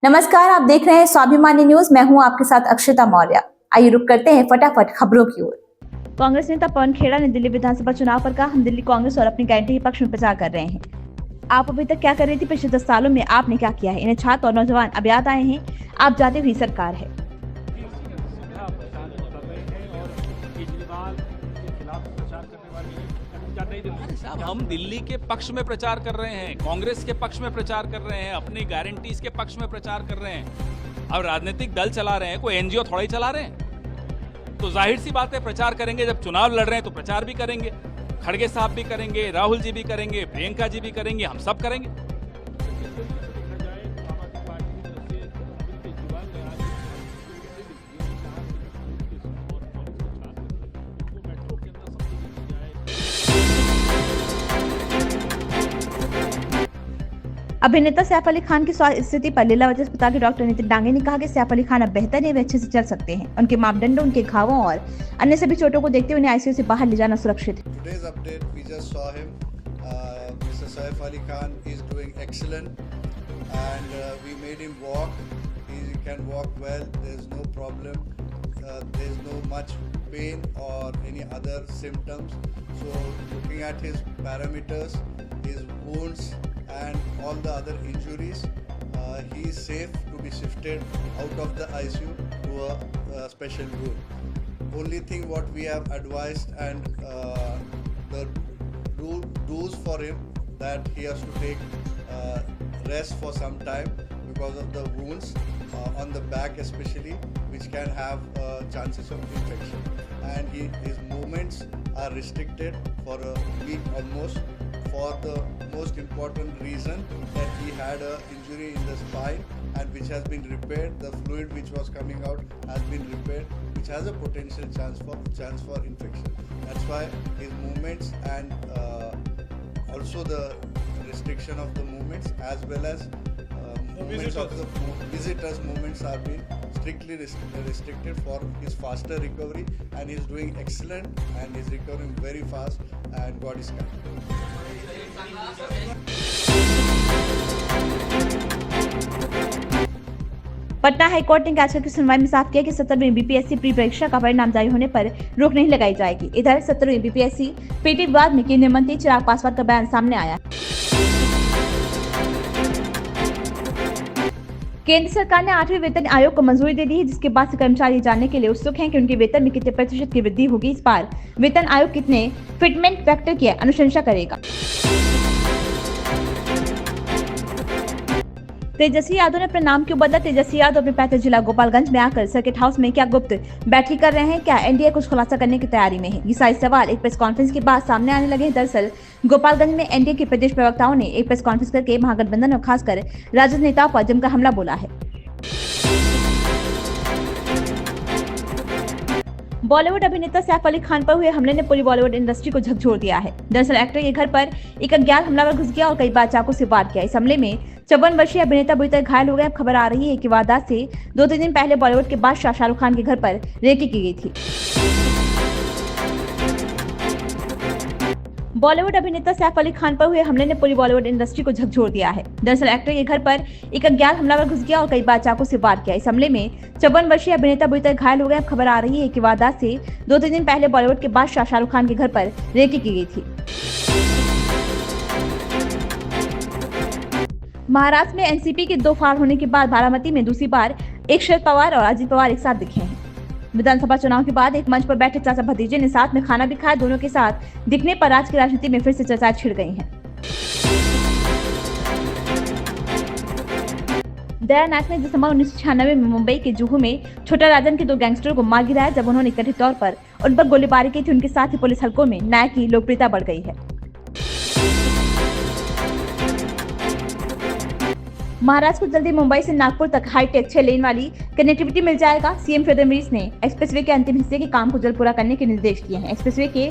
नमस्कार, आप देख रहे हैं स्वाभिमानी न्यूज। मैं हूं आपके साथ अक्षता मौर्य। आइए रुक करते हैं फटाफट खबरों की ओर। कांग्रेस नेता पवन खेड़ा ने दिल्ली विधानसभा चुनाव पर कहा, हम दिल्ली कांग्रेस और अपनी गारंटी के पक्ष में प्रचार कर रहे हैं। आप अभी तक क्या कर रही थी? पिछले 10 सालों में आपने क्या किया है? इन्हें छात्र और नौजवान अब याद आए हैं। आप जाते हुई सरकार है। हम दिल्ली के पक्ष में प्रचार कर रहे हैं, कांग्रेस के पक्ष में प्रचार कर रहे हैं, अपनी गारंटीज के पक्ष में प्रचार कर रहे हैं। अब राजनीतिक दल चला रहे हैं, कोई एनजीओ थोड़ा ही चला रहे हैं। तो जाहिर सी बात है प्रचार करेंगे। जब चुनाव लड़ रहे हैं तो प्रचार भी करेंगे। खड़गे साहब भी करेंगे, राहुल जी भी करेंगे, प्रियंका जी भी करेंगे, हम सब करेंगे। अभिनेता सैफ अली खान की स्वास्थ्य स्थिति पर लीलावती अस्पताल के डॉक्टर नितिन डांगे ने कहा कि सैफ अली खान अब बेहतर है, वे अच्छे से चल सकते हैं। उनके मापदंडों, उनके घावों और अन्य सभी चोटों को देखते हुए उन्हें आईसीयू से बाहर ले जाना सुरक्षित है। Today's update, we just saw him. Mr. Saif Ali Khan is doing excellent, and we made him walk. He can walk well. There's no problem. There's no much pain or any other symptoms. So, looking at his parameters, his wounds, and all the other injuries, he is safe to be shifted out of the ICU to a special room. Only thing what we have advised and the rules for him, that he has to take rest for some time because of the wounds on the back especially, which can have chances of infection, and his movements are restricted for a week almost, for the most important reason that he had an injury in the spine, and which has been repaired. The fluid which was coming out has been repaired, which has a potential chance for infection. That's why his movements and also the restriction of the movements, as well as movements of the visitors' movements are being strictly restricted for his faster recovery, and he is doing excellent and is recovering very fast, and God is kind. Patna high court ने catcher की सुनवाई में साफ किया कि 17वीं BPSC pre परीक्षा का परिणाम जारी होने पर रोक नहीं लगाई जाएगी। इधर 17वीं बीपीएससी पीटी विवाद में केंद्रीय मंत्री चिराग पासवान का बयान सामने आया। केंद्र सरकार ने 8वें वेतन आयोग को मंजूरी दे दी है, जिसके बाद से कर्मचारी जानने के लिए उत्सुक हैं कि उनके वेतन में कितने प्रतिशत की वृद्धि होगी। इस बार वेतन आयोग कितने फिटमेंट फैक्टर की अनुशंसा करेगा। तेजस्वी यादव ने अपना नाम क्यों बदला? तेजस्वी यादव अपने पैतृक जिला गोपालगंज में आकर सर्किट हाउस में क्या गुप्त बैठक कर रहे हैं? क्या एनडीए कुछ खुलासा करने की तैयारी में है? ये सारे सवाल एक प्रेस कॉन्फ्रेंस के बाद सामने आने लगे हैं। दरअसल गोपालगंज में एनडीए के प्रदेश प्रवक्ताओं ने एक प्रेस कॉन्फ्रेंस करके महागठबंधन और खासकर राजद नेताओं पर जमकर हमला बोला है। बॉलीवुड अभिनेता सैफ अली खान पर हुए हमले ने पूरी बॉलीवुड इंडस्ट्री को झकझोर दिया है। दरअसल एक्टर के घर पर एक अज्ञात हमलावर घुस गया और कई बार चाकू से वार किया। इस हमले में 54 वर्षीय अभिनेता बुरी तरह घायल हो गए। अब खबर आ रही है कि वारदात से 2-3 दिन पहले बॉलीवुड के बादशाह शाहरुख खान के घर पर रेकी की गई थी। बॉलीवुड अभिनेता सैफ अली खान पर हुए हमले ने पूरी बॉलीवुड इंडस्ट्री को झकझोर दिया है। दरअसल एक्टर के घर पर एक अज्ञात हमलावर घुस गया और कई बार चाकू से वार किया। इस हमले में 54 वर्षीय अभिनेता बुरी तरह घायल हो गए। अब खबर आ रही है कि वारदात से 2-3 दिन पहले बॉलीवुड के बादशाह शाहरुख खान के घर पर रेकी की गई थी। महाराष्ट्र में एनसीपी के 2 फाड़ होने के बाद बारामती में दूसरी बार एक शरद पवार और अजित पवार एक साथ दिखे हैं। विधानसभा चुनाव के बाद एक मंच पर बैठे चाचा भतीजे ने साथ में खाना भी खाया। दोनों के साथ दिखने पर राज्य की राजनीति में फिर से चर्चाएं छिड़ गई हैं। दया नायक ने दिसंबर 1996 में मुंबई के जुहू में छोटा राजन के 2 गैंगस्टरों को मार गिराया। जब उन्होंने कथित तौर पर उन पर गोलीबारी की थी, उनके साथ ही पुलिस हलकों में नायक की लोकप्रियता बढ़ गई है। महाराष्ट्र को जल्दी मुंबई से नागपुर तक हाईटेक 6 लेन वाली कनेक्टिविटी मिल जाएगा। सीएम फडणवीस ने एक्सप्रेसवे के अंतिम हिस्से के काम को जल्द पूरा करने के निर्देश दिए हैं। एक्सप्रेसवे के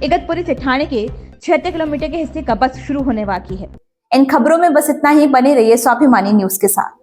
इगतपुरी से ठाणे के 76 किलोमीटर के हिस्से का बस शुरू होने बाकी है। इन खबरों में बस इतना ही। बने रहिए स्वाभिमानी न्यूज के साथ।